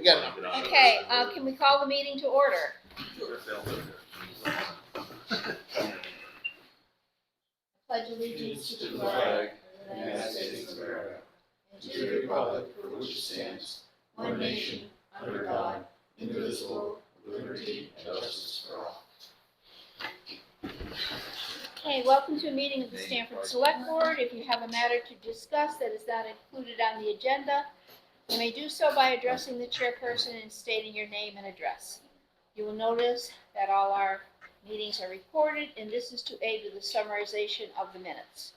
We got enough. Okay, can we call the meeting to order? Pledge allegiance to the flag of the United States of America and to the republic for which it stands, one nation, under God, indivisible, with liberty and justice for all. Okay, welcome to a meeting of the Stamford Selectboard. If you have a matter to discuss that is not included on the agenda, you may do so by addressing the chairperson and stating your name and address. You will notice that all our meetings are recorded, and this is to aid with the summarization of the minutes.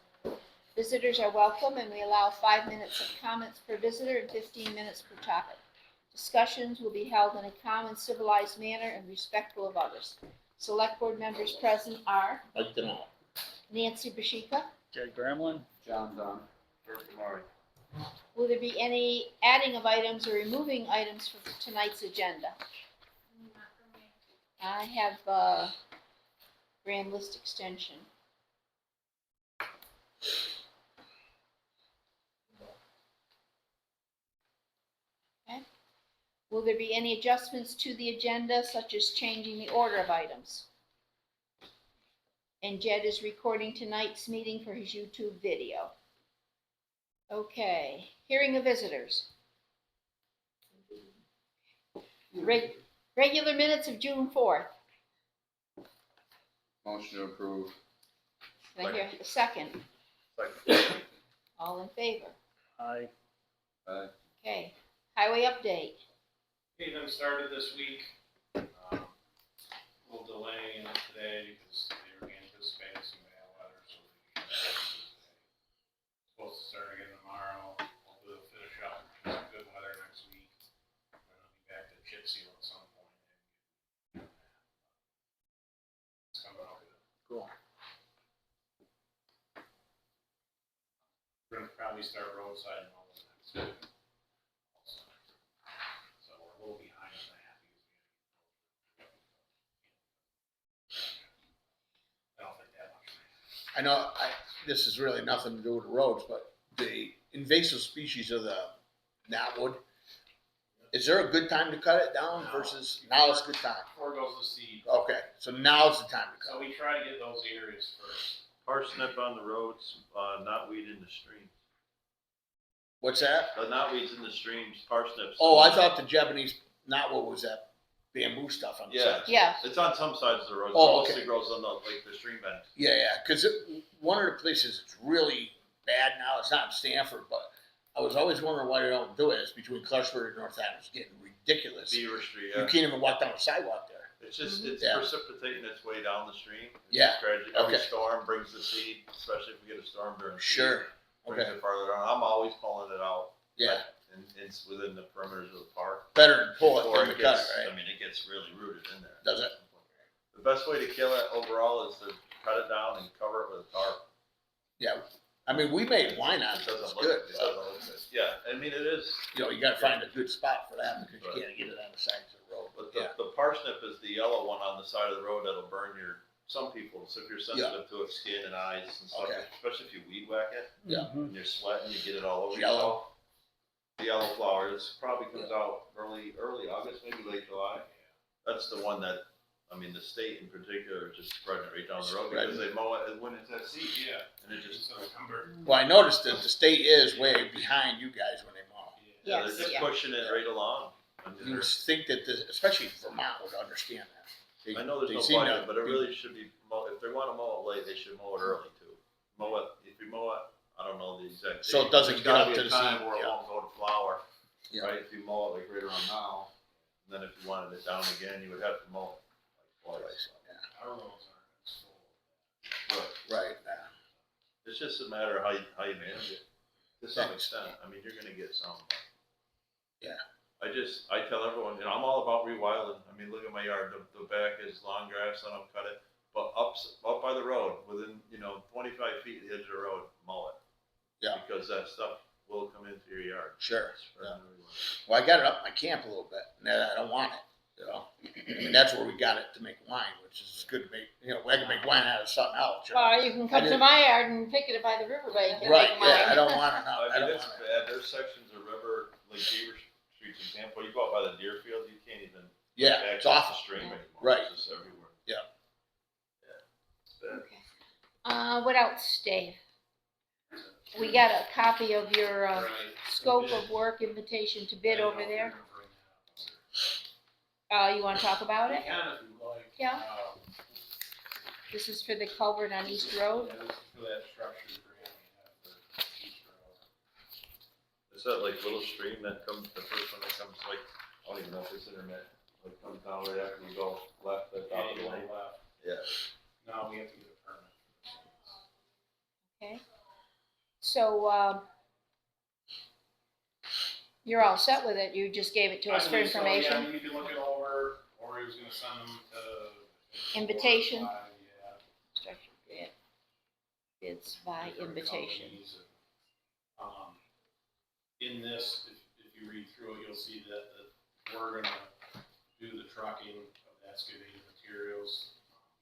Visitors are welcome, and we allow 5 minutes of comments per visitor and 15 minutes per topic. Discussions will be held in a calm and civilized manner and respectful of others. Select board members present are Like to know. Nancy Bashika. Jed Gramlin. John Dunn. Will there be any adding of items or removing items from tonight's agenda? I have grand list extension. Okay. Will there be any adjustments to the agenda, such as changing the order of items? And Jed is recording tonight's meeting for his YouTube video. Okay, hearing of visitors. Regular minutes of June 4th. Motion to approve. Can I hear a second? Second. All in favor? Aye. Aye. Okay, highway update. Paving started this week. A little delay in it today because they were anticipating some bad weather, so they supposed to start again tomorrow. Hopefully they'll finish up with some good weather next week. I'm gonna be back to chip seal at some point. It's coming up good. Cool. We're gonna probably start roadside mowing next week. Also. So we're a little behind on that because I don't think that much. I know this is really nothing to do with the roads, but the invasive species of the knotwood, is there a good time to cut it down versus now is a good time? Before goes the seed. Okay, so now's the time to So cut it. we try to get those areas first. Parsnip on the roads, knotweed in the streams. What's that? The knotweeds in the streams, parsnips. Oh, I thought the Japanese knotwood was that bamboo stuff on the Yeah. side. Yeah, It's on some sides of the road. Oh, It mostly okay. grows on the, like, the stream bed. Yeah, because one of the places it's really bad now, it's not in Stanford, but I was always wondering why they don't do it. It's between Clutchford and North Adams. It's getting ridiculous. Beaver Street, You yeah. can't even walk down the sidewalk there. It's just, it's Yeah. precipitating its way down the stream. It's Yeah. just gradually- Every Okay. storm brings the seed, especially if we get a storm during seed. Sure. Brings Okay. it farther down. I'm always pulling it out. Yeah. And it's within the perimeters of the park. Better than pull it Before than to cut gets, it, I right? mean, it gets really rooted in there. Does it? The best way to kill it overall is to cut it down and cover it with a tarp. Yeah. I mean, we made wine on It it. doesn't It's look, good. it doesn't look good. Yeah, I mean, it is, You know, you gotta find a good spot for that because Right. you can't get it on the sides of the road. but Yeah. the parsnip is the yellow one on the side of the road that'll burn some people, so if you're sensitive to its skin and eyes and stuff, Okay. especially if you weed whack it, Yeah. and you're sweating, you get it all over Yellow. yourself. The yellow flowers probably comes out early August, maybe late July. That's the one that, I mean, the state in particular is just spreading it right down the road because they mow it when it's at seed. Yeah. And it just, September. Well, I noticed that the state is way behind you guys when they mow. yeah, Yes, they're just yeah. pushing it right along. And You they're- would think that, especially Vermont would understand that. They- I know there's they no seem to budget, but it be- really should be, if they wanna mow it late, they should mow it early too. Mow it, if you mow it, I don't know the exact. So it date, doesn't there's get gotta up be to a the time seed, where it yeah. won't go to flower, Yeah. right, if you mow it like right around now, and then if you wanted it down again, you would have to mow it like twice. Our roads aren't as full. Right, yeah. It's just a matter of how you manage it, to some extent, I mean, you're gonna get some. Yeah. I tell everyone, you know, I'm all about rewilding, I mean, look at my yard, the back is long grass, I don't cut it, but up by the road, within, 25 feet of the edge of the road, mow it. Yeah. Because that stuff will come into your yard. Sure. Spread Yeah. everywhere. Well, I got it up my camp a little bit, and I don't want it, you know. I mean, that's where we got it to make wine, which is good to make, I can make wine out of something else. You know? well, you can come to didn't- my yard and pick it by the riverbank and Right, make yeah, I mine. don't want it, no, I I mean, don't it's want it. bad, there's sections of river, like Beaver Street streets example, you go out by the Deerfield, you can't even Yeah, it's access the awful. stream anymore. Right. It's just everywhere. Yeah. It's bad. Okay. What else, Dave? We got a copy of your, Right. scope of work invitation to bid I don't over know if you're there. gonna bring that up. You wanna talk about We it? can if you like. Yeah. This is for the culvert on East Road? Yeah, this is for that structure grant we have for East Road. Is that like little stream that comes, the first one that comes like, I don't even know if it's internet, like comes down right after you go left at the top of the Yeah, lane? you left. Yeah. No, we have to get a permit. Okay. So, you're all set with it, you just gave it to us for I believe so, information? Yeah, you can look it over, or he was gonna send them to. Invitation? Yeah. Structure grant bids by different invitation. companies and, in this, if you read through it, you'll see that we're gonna do the trucking of excavating materials,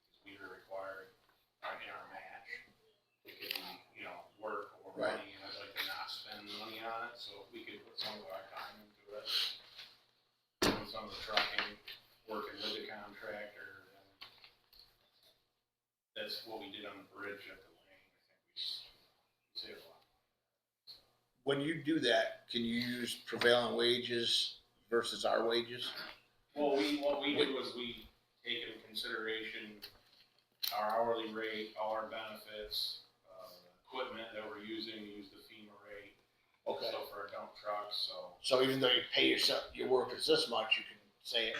because we are required in our match. It could be, work or Right. money, and I'd like to not spend money on it, so if we could put some of our time into it, doing some of the trucking, working with the contractor, and that's what we did on the bridge at the lane. I think we saved a lot. When you do that, can you use prevailing wages versus our wages? Well, what we do is we take into consideration our hourly rate, all our benefits, equipment that we're using, we use the FEMA rate. Okay. So for our dump trucks, so. So even though you pay yourself, your workers this much, you can say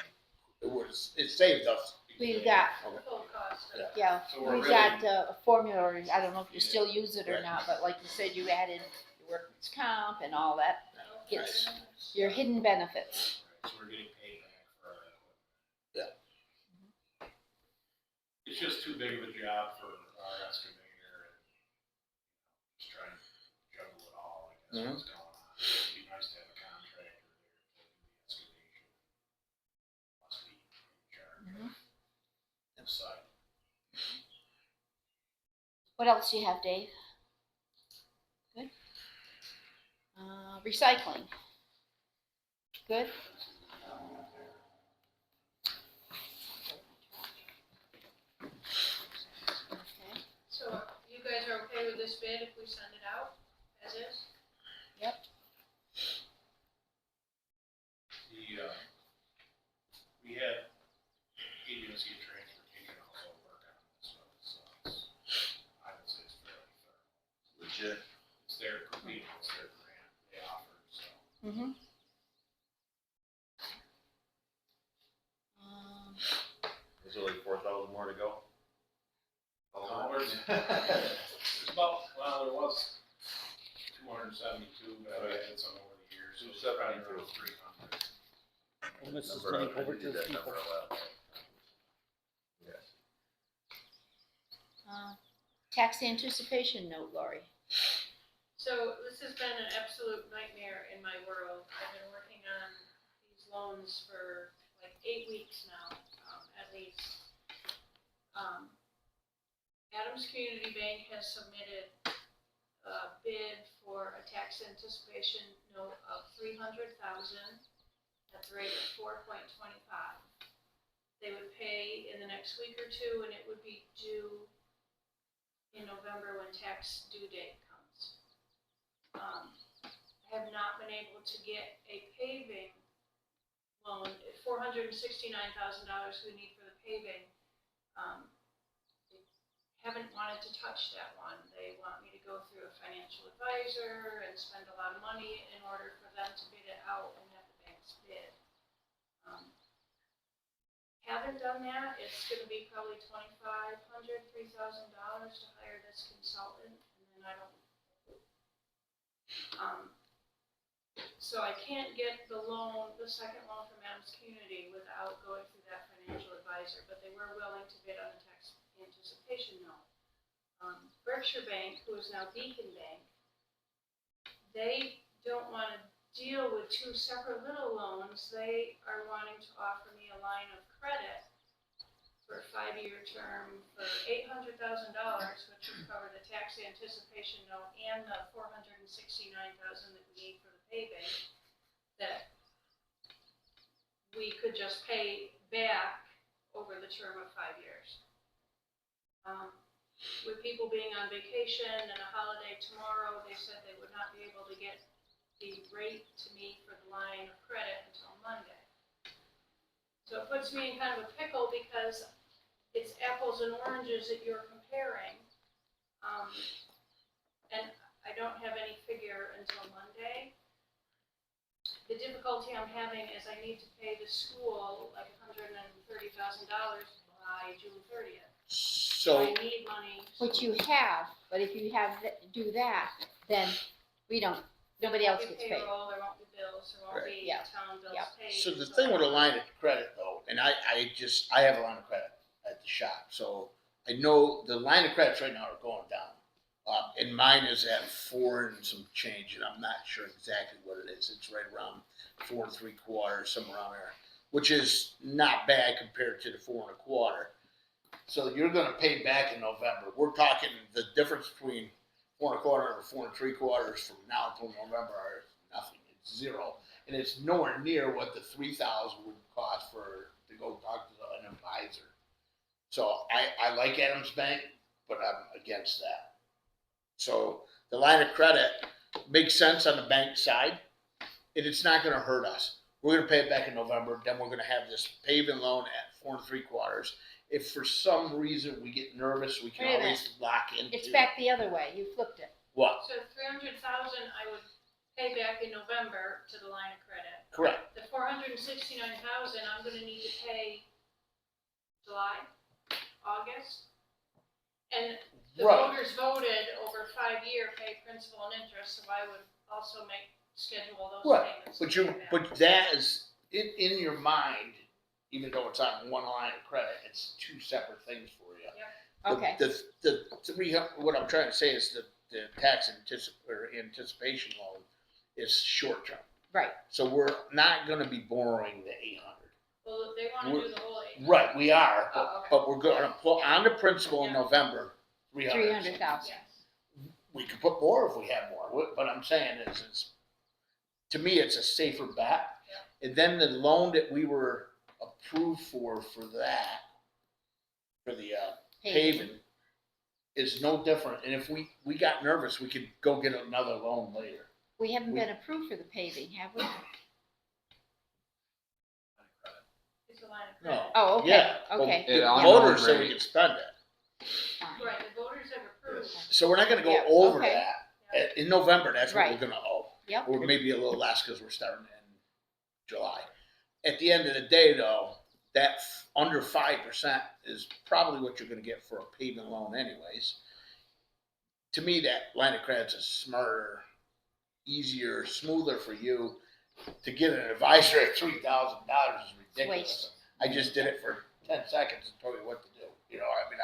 it saved us. We've got, Full cost. yeah, So we're we've really- got a formula, or I don't know if you Yeah. still use it or Right. not, but like you said, you added your workman's comp and all that, gets Nice. your hidden benefits. So we're getting paid back for our equipment. Yeah. It's just too big of a job for our excavator and just trying to juggle it all, I guess, what's going on. It'd be nice to have a contractor there to do the excavation. Must be in charge of the site. What else do you have, Dave? Good. Recycling. Good. Okay. So you guys are okay with this bid if we send it out as is? We had agency of transportation also work on this, so I would say it's fairly thorough. Legit. It's their, it's their grant they offered, so. Mm-hmm. Is there like 4,000 more to go? There's about, well, there was 272, but I added some over the years, so it's probably around 300. And this is Number, getting I over did to that people. number a while back. Yes. Tax anticipation note, Lori. So this has been an absolute nightmare in my world. I've been working on these loans for like 8 weeks now, at least. Adams Community Bank has submitted a bid for a tax anticipation note of $300,000 at the rate of 4.25. They would pay in the next week or two, and it would be due in November when tax due date comes. I have not been able to get a paving loan at $469,000 we need for the paving. They haven't wanted to touch that one. They want me to go through a financial advisor and spend a lot of money in order for them to bid it out and have the banks bid. Haven't done that. It's gonna be probably $2,500, $3,000 to hire this consultant, and then I don't. So I can't get the loan, the second loan from Adams Community without going through that financial advisor, but they were willing to bid on the tax anticipation note. Berkshire Bank, who is now Beacon Bank, they don't wanna deal with two separate little loans. They are wanting to offer me a line of credit for a 5-year term for $800,000, which would cover the tax anticipation note and the $469,000 that we need for the paving. That we could just pay back over the term of 5 years. With people being on vacation and a holiday tomorrow, they said they would not be able to get the rate to me for the line of credit until Monday. So it puts me in kind of a pickle because it's apples and oranges that you're comparing. And I don't have any figure until Monday. The difficulty I'm having is I need to pay the school like $130,000 by June 30th. So, I need money. Which you have, but if you do that, then nobody else gets paid. There won't be payroll, there won't be bills, there won't Right. be Yeah. town bills Yeah. paid. so the thing with a line of credit though, and I have a line of credit at the shop, so I know the line of credits right now are going down. And mine is at 4 and some change, and I'm not sure exactly what it is. It's right around 4 3/4, somewhere around there, which is not bad compared to the 4 1/4. So you're gonna pay back in November. We're talking the difference between 4 1/4 and 4 3/4 from now until November are nothing. It's zero, and it's nowhere near what the 3,000 would cost to go talk to an advisor. So I like Adams Bank, but I'm against that. So the line of credit makes sense on the bank side, and it's not gonna hurt us. We're gonna pay it back in November, then we're gonna have this paving loan at 4 3/4. If for some reason we get nervous, we can Wait a always lock into. It's back the other way, you flipped it. What? So 300,000 I would pay back in November to the line of credit. Correct. The 469,000 I'm gonna need to pay July, August. And the Right. voters voted over 5-year pay principal and interest, so I would also schedule those Right, payments. but that is, in your mind, even though it's on one line of credit, it's two separate things for you. Okay, What I'm trying to say is that the tax anticipation loan is short term. right. So we're not gonna be borrowing the 800. Well, they wanna do the whole 8. Right, we are, Oh, okay. but we're gonna put on the principal in Yeah. November, 300,000. Yes. We could put more if we have more, but I'm saying is, to me, it's a safer bet. Yeah. And then the loan that we were approved for that, for the paving, is no different. And if we got nervous, we could go get another loan later. We haven't been approved for the paving, have we? It's a line of No. credit. Oh, okay, Yeah, but okay. the on voters the said we rate. could spend it. Fine. Right, the voters have approved. So we're not gonna go Yeah, over okay. that. In November, that's what Right. we're gonna owe. Yep. Or maybe a little less because we're starting in July. At the end of the day, though, that under 5% is probably what you're gonna get for a paving loan anyways. To me, that line of credit's a smarter, easier, smoother for you. To get an advisor at $3,000 is ridiculous. Waste. I just did it for 10 seconds and told you what to do. I mean,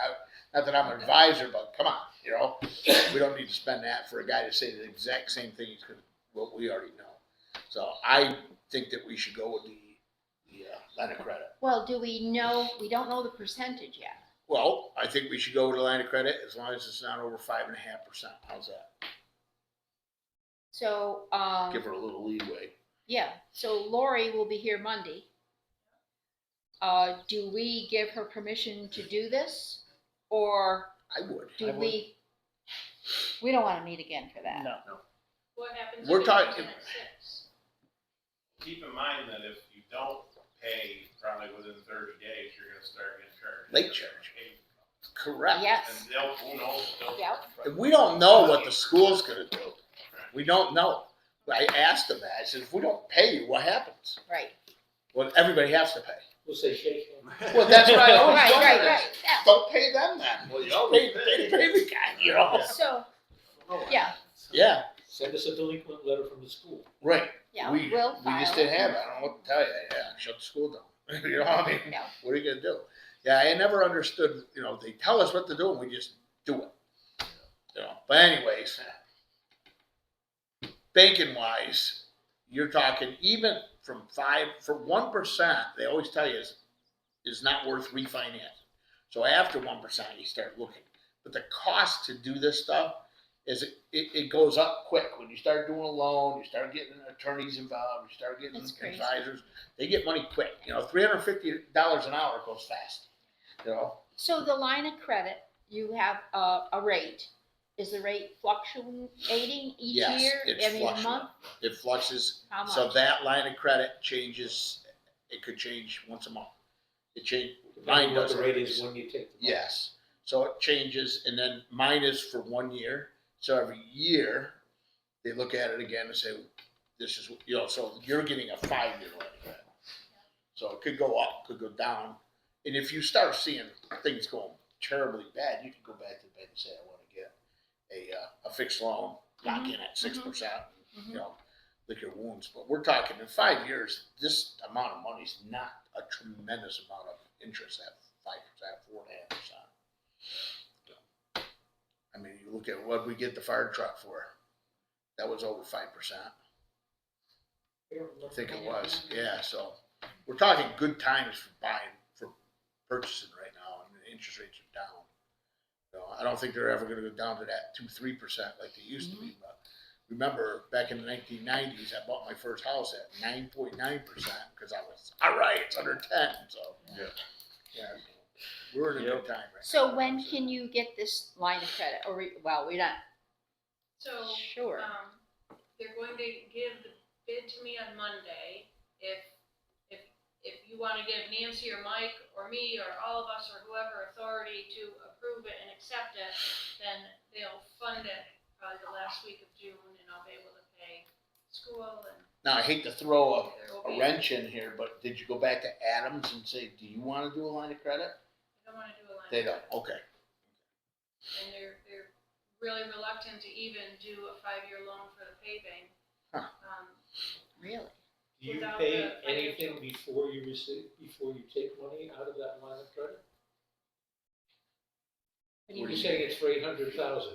not that I'm an advisor, but come on, we don't need to spend that for a guy to say the exact same thing as what we already know. So I think that we should go with the line of credit. Well, do we know, we don't know the percentage yet. Well, I think we should go with the line of credit as long as it's not over 5.5%. How's that? So, Give her a little leeway. yeah, so Lori will be here Monday. Do we give her permission to do this? Or I would. do we don't wanna meet again for that. No. What happens We're if it comes talking- in at 6? Keep in mind that if you don't pay probably within 30 days, you're gonna start getting charged. Late charge. Correct. Yes, And they'll, who knows, yep, And we don't know what the school's gonna do. We don't know. I asked them that. I said, if we don't pay you, what happens? right, Well, everybody has to pay. We'll say shake hands. Well, that's what I always right, told right, them. right, yeah. Don't pay them then. Well, you Just always pay the guy, So, yeah, Yeah, Send us a delinquent letter from the school. right. yeah, We we'll just file didn't it. have it. I don't know what to tell you. Yeah, shut the school down. You know what I mean? Yeah. What are you gonna do? Yeah, I never understood, they tell us what to do and we just do it. But anyways, banking wise, you're talking even from 1%, they always tell you is not worth refinancing. So after 1%, you start looking. But the cost to do this stuff is it goes up quick. When you start doing a loan, you start getting attorneys involved, you start getting That's crazy. advisors, they get money quick. You know, $350 an hour goes fast, you know? So the line of credit, you have a rate. Is the rate fluctuating each Yes, year? it's I mean, a fluctuating. month? It fluxes, How much? so that line of credit changes, it could change once a month. It change, mine Depending what does. the rate is when you take the money. Yes, so it changes, and then mine is for 1 year, so every year, they look at it again and say, this is, you know, so you're getting a 5-year line of credit. So it could go up, could go down, and if you start seeing things going terribly bad, you can go back to the bank and say, I wanna get a fixed loan, lock in at 6%, you know, lick your wounds, but we're talking in 5 years, this amount of money is not a tremendous amount of interest at 5%, 4.5%. I mean, you look at what we get the fire truck for, that was over 5%. I think it was, yeah, so we're talking good times for buying, for purchasing right now, and the interest rates are down. You know, I don't think they're ever gonna go down to that 2-3% like they used to be, but remember, back in the 1990s, I bought my first house at 9.9%, because I was, all right, it's under 10, so. Yeah. Yeah, we're in a good time right now. So when can you get this line of credit? Or, well, we're not So, sure. they're going to give the bid to me on Monday. If you wanna give Nancy or Mike or me or all of us or whoever authority to approve it and accept it, then they'll fund it probably the last week of June, and I'll be able to pay school and Now, I hate to throw there will a be. wrench in here, but did you go back to Adams and say, do you wanna do a line of credit? I don't wanna do a line. They don't, okay. And they're really reluctant to even do a 5-year loan for the paving. Huh. Really? Do you Without pay the anything financial- before you take money out of that line of credit? What do you You're mean? saying it's for 800,000.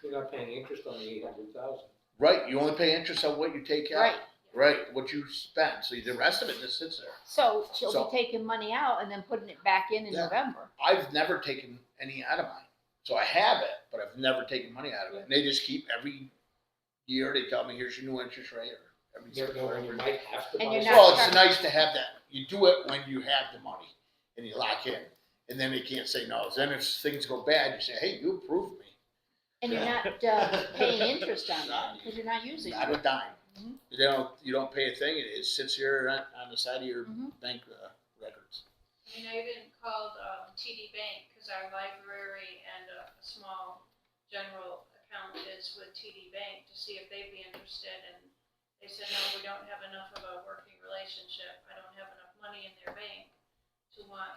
You're not paying interest on the 800,000. Right, you only pay interest on what you take out. Right. Right, what you spend, so the rest of it just sits there. So she'll So- be taking money out and then putting it back in Yeah. November. I've never taken any out of mine, so I have it, but I've never taken money out of it. And they just keep every year, they tell me, here's your new interest rate, or every You never know when you might have to And buy you're something. not Well, it's nice to have that. You do it when you have the money and you lock in, and then they can't say no. Then if things go bad, you say, hey, you approved me. And you're not paying interest on that because you're not using Not it. a dime. Mhm. You don't pay a thing. It sits here on the side of your Mhm. bank records. I mean, I even called TD Bank, because our library and a small general account is with TD Bank, to see if they'd be interested, and they said, no, we don't have enough of a working relationship, I don't have enough money in their bank to want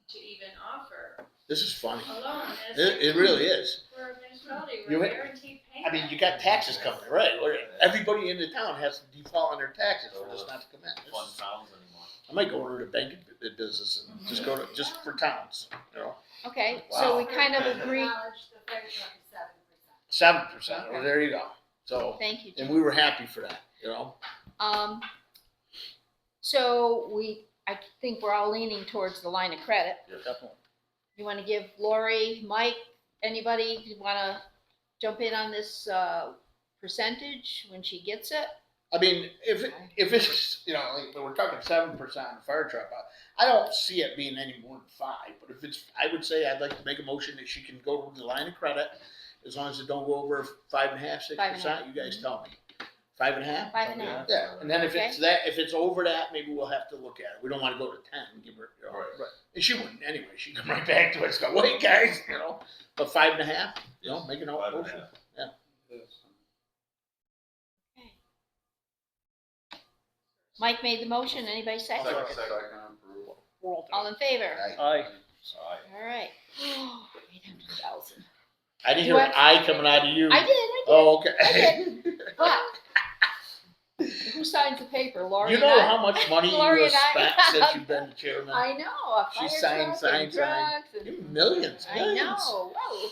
to even offer This is funny. a loan. And it's It like, really is. we're a municipality, You- we're guaranteed payment. I mean, you got taxes coming, right? Everybody in the town has to default on their taxes for this not to come in. Fun towns anymore. I might go into the bank business and just go to, just for towns, you know, Okay, so we Wow. kind of agree. Acknowledge the fire truck is 7%. 7%. Well, there you go. So, Thank you, and Jim. we were happy for that, you know? So I think we're all leaning towards the line of credit. Definitely. You want to give Lori, Mike, anybody, you want to jump in on this percentage when she gets it? I mean, if it's, you know, like, we're talking 7% on the fire truck, I don't see it being any more than 5, but if it's, I would say I'd like to make a motion that she can go with the line of credit, as long as it don't go over 5.5%, 6%, you guys tell me. 5.5%? 5.5. Yeah, and then if Okay. it's that, if it's over that, maybe we'll have to look at it. We don't wanna go to 10 and give her, you know, Right. and she wouldn't anyway, she'd come right back to us, go, wait, guys, you know, but 5.5, you know, make an 5.5. motion. Mike made the motion, anybody second? Second approval. All in favor? Right. Aye. All right. 800,000. I didn't You hear an want- I coming out of you. I did, Oh, okay. I but who signs the paper, Lori You and know I? how much money you Lori have and I. spent since you've been the chairman? I know, a She fire truck and trucks and- You millions, I millions. know, whoa. Alright,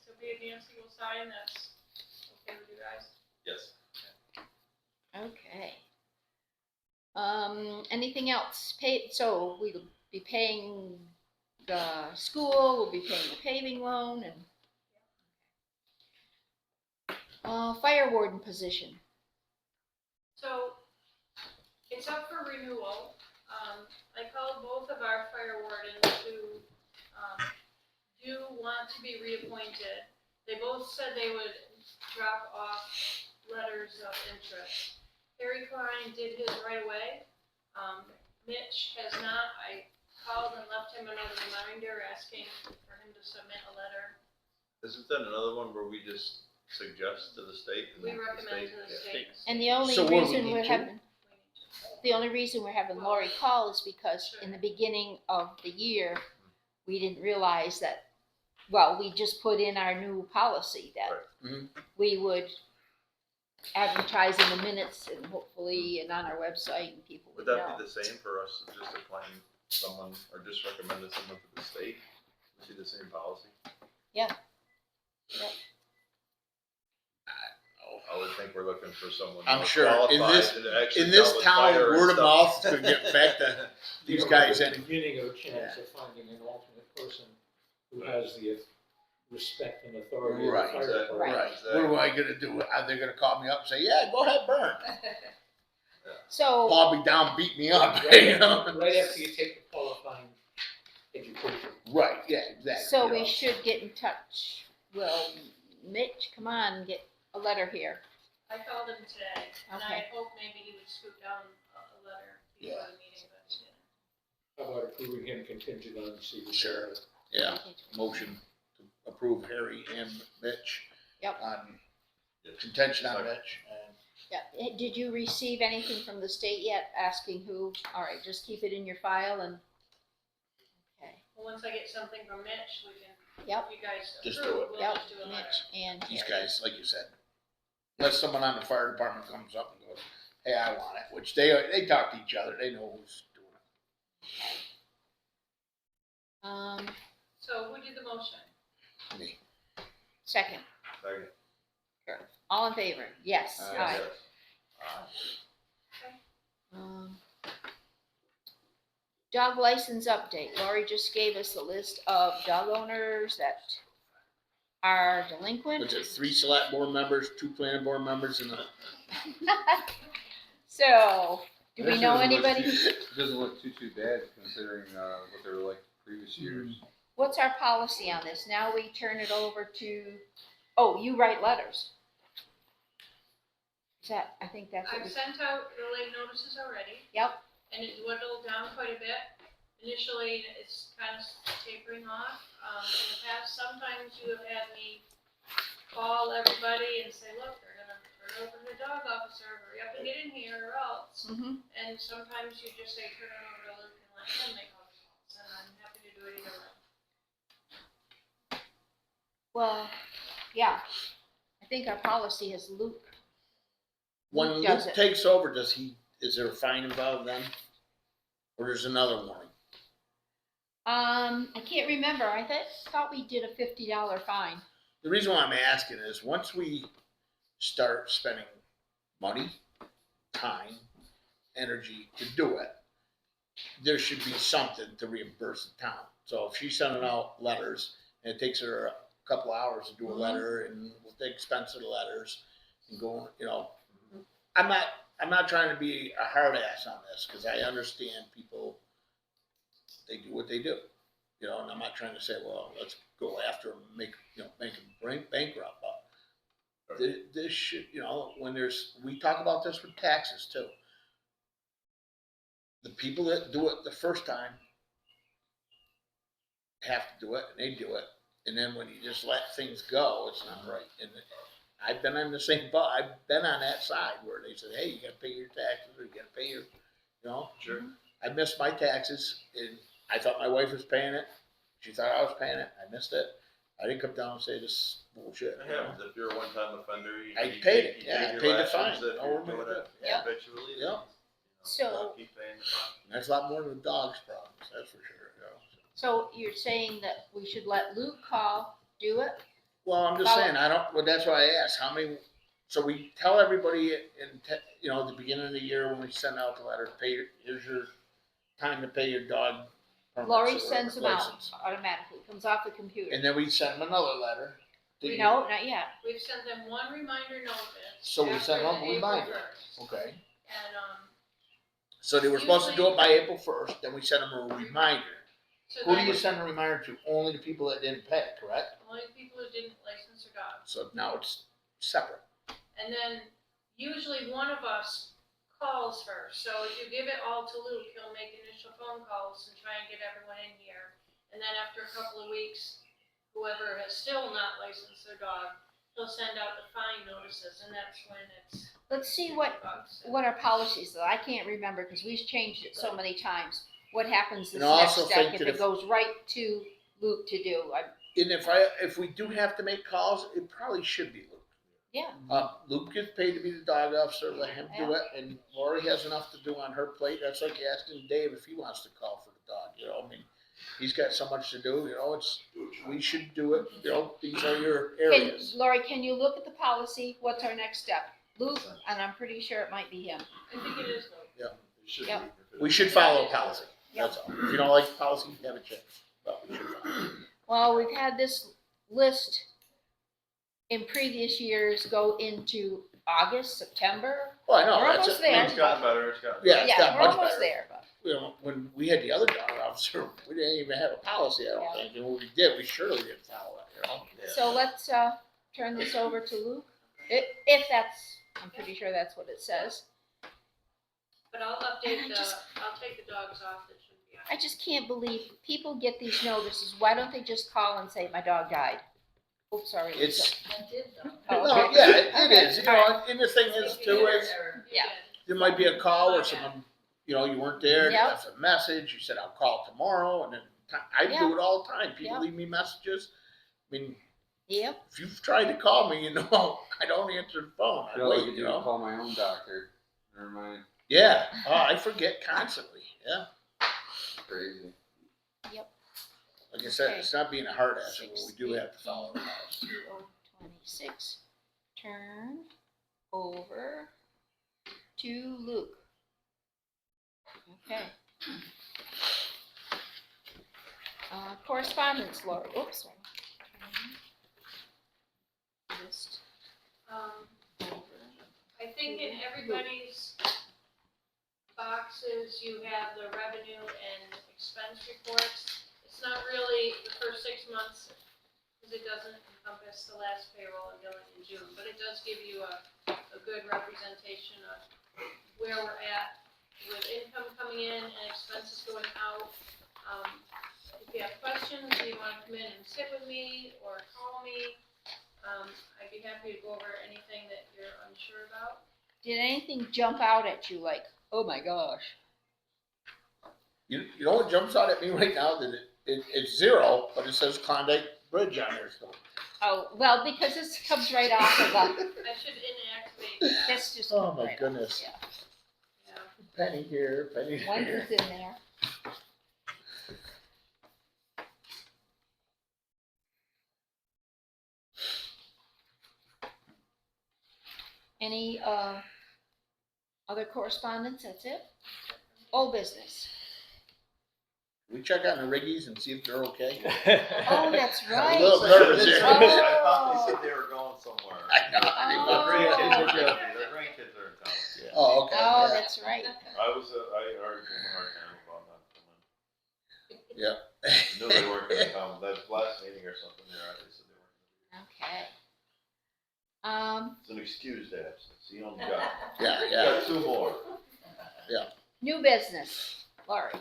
so me and Nancy will sign, that's okay with you guys? Yes. Okay. Anything else? So we'll be paying the school, we'll be paying the paving loan and. Fire warden position. So, it's up for renewal. I called both of our fire wardens who, do want to be reappointed. They both said they would drop off letters of interest. Harry Klein did his right away. Mitch has not. I called and left him another reminder asking for him to submit a letter. Isn't that another one where we just suggest to the state? and We the recommend to the yeah. state. And the only So what, we reason need we're to? having, the only reason we're having Lori call is because in the beginning of the year, we didn't realize that, well, we just put in our new policy that Right. Mhm. we would advertise in the minutes and hopefully and on our website and people Would would that know. be the same for us, just appointing someone, or just recommending someone to the state? Is it the same policy? I would think we're looking for someone I'm more sure. In qualified this- to actually In this deal with town, fire and word of stuff. mouth is gonna get back to You these don't guys have the and beginning of a chance of finding an alternate person who has the respect and authority of the Right, fire exactly. department. right. Exactly. What am I gonna do? Are they gonna call me up and say, "Yeah, go ahead, burn"? So, Paul me down, beat me up. Right You know? right after you take the qualifying education. Right. Yeah. Exactly. so you we know. should get in touch. Well, Mitch, come on, get a letter here. I called him today, and I Okay. had hoped maybe he would scoop down a letter before Yeah. the meeting, but he didn't. How about approving him contingent on receiving? Sure. Yeah. Motion to approve Harry and Mitch. Yep. On Yes. contention on Second. Mitch. And Yeah, did you receive anything from the state yet asking who? All right, just keep it in your file and, okay, Well, once I get something from Mitch, we can, yep, if you guys Just approve, do it. we'll yep, just do a letter. Mitch and these Harry. guys, like you said, unless someone on the fire department comes up and goes, "Hey, I want it," which they talk to each other. They know who's doing it. So who did the motion? Me. Second, Second. all in favor? Yes, Aye. aye. Yes. Dog license update. Lori just gave us a list of dog owners that are delinquent. What's it? 3 select board members, 2 planning board members, and a So, do we This know doesn't look anybody? Doesn't look too bad considering, what they were like previous years. What's our policy on this? Now we turn it over to, oh, you write letters. Is that, I think that's what I've we, sent out the late notices already. Yep. And it dwindled down quite a bit. Initially, it's kind of tapering off. In the past, sometimes you have had me call everybody and say, look, they're gonna turn over to the dog officer, hurry up and get in here or else. Mhm. And sometimes you just say, turn it over to Luke and let him make all the calls, and I'm happy to do it either way. Well, yeah. I think our policy has Luke. when Luke Luke does it. takes over, is there a fine involved then? Or there's another warning? I can't remember. I thought we did a $50 fine. The reason why I'm asking is once we start spending money, time, energy to do it, there should be something to reimburse the town. So if she's sending out letters and it takes her a couple hours to do a letter and with the expense of the letters and going, you know, I'm not trying to be a hard ass on this because I understand people, they do what they do, you know, and I'm not trying to say, well, let's go after them, make them bankrupt. But this should, you know, we talk about this with taxes too. The people that do it the first time have to do it, and they do it, and then when you just let things go, it's not right. And I've been on the same boat. I've been on that side where they said, "Hey, you got to pay your taxes, or you got to pay your," you know. Sure. I missed my taxes, and I thought my wife was paying it. She thought I was paying it. I missed it. I didn't come down and say this bullshit. It you know. happens, if you're a one-time offender, I you paid take- it. you Yeah, take I your paid the rations, fine. if No, you're we're doing gonna it, Yeah. eventually, Yeah. you know, So- keep paying the fine. And that's a lot more than the dog's problems. That's for sure. You know. So you're saying that we should let Luke call, do it? Well, I'm just Follow- saying, I don't, well, that's why I asked, how many, so we tell everybody you know, at the beginning of the year when we send out the letter, here's your time to pay your dog permits Lori or sends them out license. automatically, comes off the computer. And then we send them another letter Did you- No, not yet. We've sent them one reminder notice. So we sent after them a April reminder. 1st. Okay. And, So they were supposed to do it by April 1st, then we sent them a reminder. so Who do then you send a reminder to? Only the people that didn't pay, correct? only people who didn't license their dogs. So now it's separate. And then usually one of us calls first. So if you give it all to Luke, he'll make initial phone calls and try and get everyone in here. And then after a couple of weeks, whoever has still not licensed their dog, he'll send out the fine notices, and that's when it's. Let's see what our policies are. I can't remember because we've changed it so many times. What happens this And I next also step think if that it if- goes right to Luke to do? And if we do have to make calls, it probably should be Luke. Yeah. Luke gets paid to be the dog officer, let him do it, and Lori has enough to do on her plate. That's like asking Dave if he wants to call for the dog, you know, I mean, he's got so much to do, you know, we should do it, you know, these are your areas. Lori, can you look at the policy? What's our next step? Luke, and I'm pretty sure it might be him. I think it is Luke. Yep. We should follow policy, that's all. If you don't like the policy, have a check, but we should follow. Well, we've had this list in previous years go into August, September. Well, I know, We're that's almost it. there. It's gotten better, it's gotten Yeah, better. it's Yeah, got we're much almost better. there, but You know, when we had the other dog officer, we didn't even have a policy, I don't Yeah. think, and when we did, we surely didn't follow it, you know? so let's turn this over to Luke. If that's, I'm pretty sure that's what it says. But I'll And update I just- I'll take the dogs off that shouldn't be on. I just can't believe people get these notices. Why don't they just call and say, my dog died? Oops, sorry. It's, I did though. Oh, no, okay. yeah, it Okay, is, you all know, and the thing is too is, You Yeah. did. there might be a call where someone, you know, you weren't there, they Yep. left a message, you said, I'll call tomorrow, and then I Yeah. do it all the time, people Yep. leave me messages. I mean, Yep, if you've tried to call me, you know, I don't answer the phone, I I feel like wait, I you do know? call my own doctor. Never mind. Yeah, oh, I forget constantly, yeah. Crazy. Like I said, Okay. it's not being a hard ass, but we do have to follow the laws. 2026. Turn over to Luke. Okay. Correspondence, Lori. Oops, sorry. Just over. I think in everybody's boxes, you have the revenue and expense reports. It's not really the first 6 months, because it doesn't encompass the last payroll and billing in June, but it does give you a good representation of where we're at with income coming in and expenses going out. If you have questions, or you wanna come in and sit with me or call me, I'd be happy to go over anything that you're unsure about. Did anything jump out at you like, oh my gosh? You know what jumps out at me right now, that it's zero, but it says Klondike Bridge on there, so. Oh, well, because this comes right off of the, I should inactivate that. this just Oh comes my right off. goodness. Yeah. Yeah. Penny here, penny One there. is in there. Any other correspondence? That's it? Old business. We check on the Riggies and see if they're okay. Oh, that's I'm right. a little nervous here. Oh. I thought they said they were going somewhere. I know. Oh. Their grandkids are good. Their grandkids are in town. Oh, okay. Oh, yeah. that's right. I already gave them a hard time about not coming. Yeah. I knew they weren't gonna come, that last meeting or something there, they said they weren't. Okay. It's an excused absence, he only got, Yeah, he yeah. got 2 more. New business, Laurie.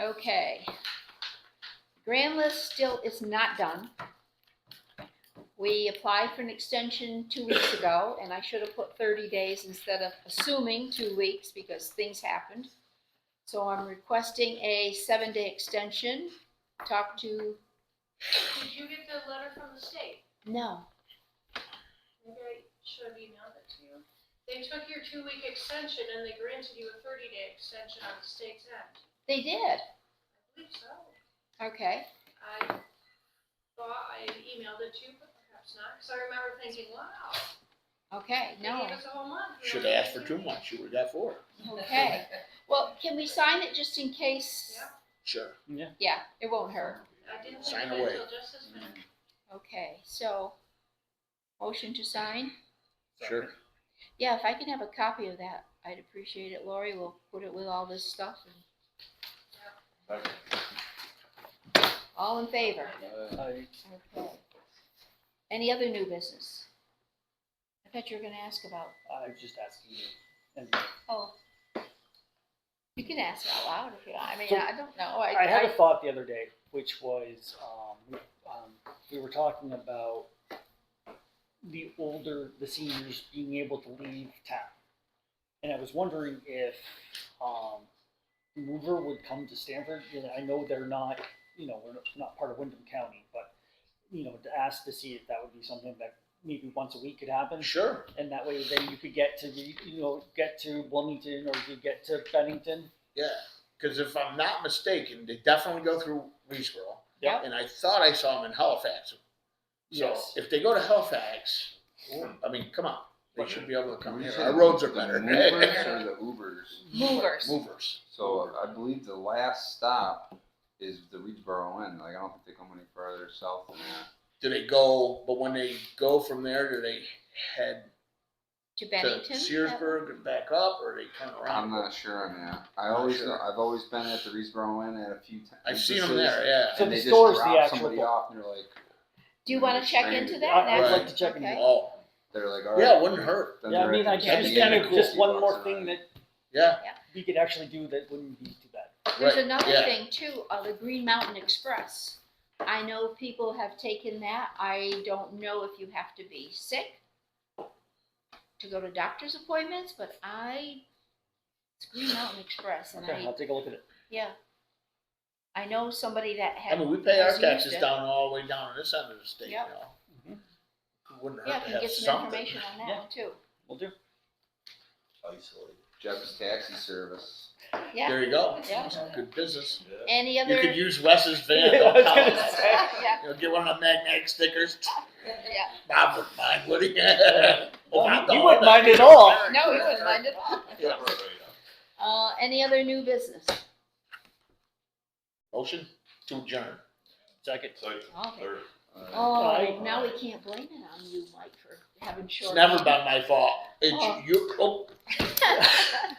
Okay. Grand list still is not done. We applied for an extension 2 weeks ago, and I should have put 30 days instead of assuming 2 weeks because things happened. So I'm requesting a 7-day extension. Talk to, Did you get the letter from the state? no, Maybe I should have emailed it to you. They took your 2-week extension and they granted you a 30-day extension on the state's end. they did. I believe so. Okay. I thought I had emailed it to you, but perhaps not, because I remember thinking, wow, Okay, they no. gave us a whole month. Should have asked for 2 months, you would've got 4. Okay. Well, can we sign it just in case? Yeah. Sure. Yeah, it won't hurt. I didn't Sign think of away. it until just this minute. Okay, so, motion to sign? Sure. Yeah, if I can have a copy of that, I'd appreciate it, Lori, we'll put it with all this stuff and, all in favor? Okay. Any other new business? I thought you were gonna ask about, I was just asking you. And oh. You can ask out loud if you, I mean, So, I don't know, I had a thought the other day, which was, we were talking about the seniors being able to leave town. And I was wondering if, Mover would come to Stamford. You know, I know they're not, we're not part of Wyndham County, but, to ask to see if that would be something that maybe once a week could happen. Sure. And that way then you could get to Bloomington, or you could get to Bennington. Yeah, because if I'm not mistaken, they definitely go through Reesboro. Yep. And I thought I saw them in Halifax. So Yes. if they go to Halifax, I mean, come on, they should be able to come When you here. say Our roads are the better. Movers or the Ubers? movers. Movers. So I believe the last stop is the Reedsboro Inn. Like, I don't think they come any farther south than that. Do they go, but when they go from there, do they head To to Bennington? Searsburg and back up, or they turn around? I'm not sure on that. Sure. I've always been at the Reedsboro Inn at a few times. I've seen them there, yeah. So And the they just store's the drop actual somebody book. off, and they're like, Do you wanna they're check stranded. into that? I'd Right. like to check into Okay. that. Oh, They're like, all right. yeah, it wouldn't hurt. Then Yeah, I they're mean, at I the that'd just be kind kinda of, cool. just one more 50 thing bucks that Yeah, we could actually do that wouldn't be too bad. There's Right, another yeah. thing too, the Green Mountain Express. I know people have taken that. I don't know if you have to be sick to go to doctor's appointments, but it's Green Mountain Express and Okay, I'll take a look at it. yeah. I know somebody that I had. mean, we pay our has used taxes it. down all the way down on this end of the state, Yep. It wouldn't Yeah, hurt to can have get some something. information on that Yeah. one too. We'll do. Isolated. Jeff's taxi service. Yeah, There you go. Yeah. Good business. any You other? could use Wes's van. Yeah, I was gonna don't say. Yeah, You know, get one of the magnetic stickers. yeah. Bob wouldn't mind, would he? Well, I'm you going. wouldn't mind at all. No, you wouldn't mind at all. Yeah. Any other new business? Motion to adjourn. Second. Okay. Third. Oh, Aye. now we can't blame it on you, Mike, for having short. It's never been my fault. It's Oh. you. Oh,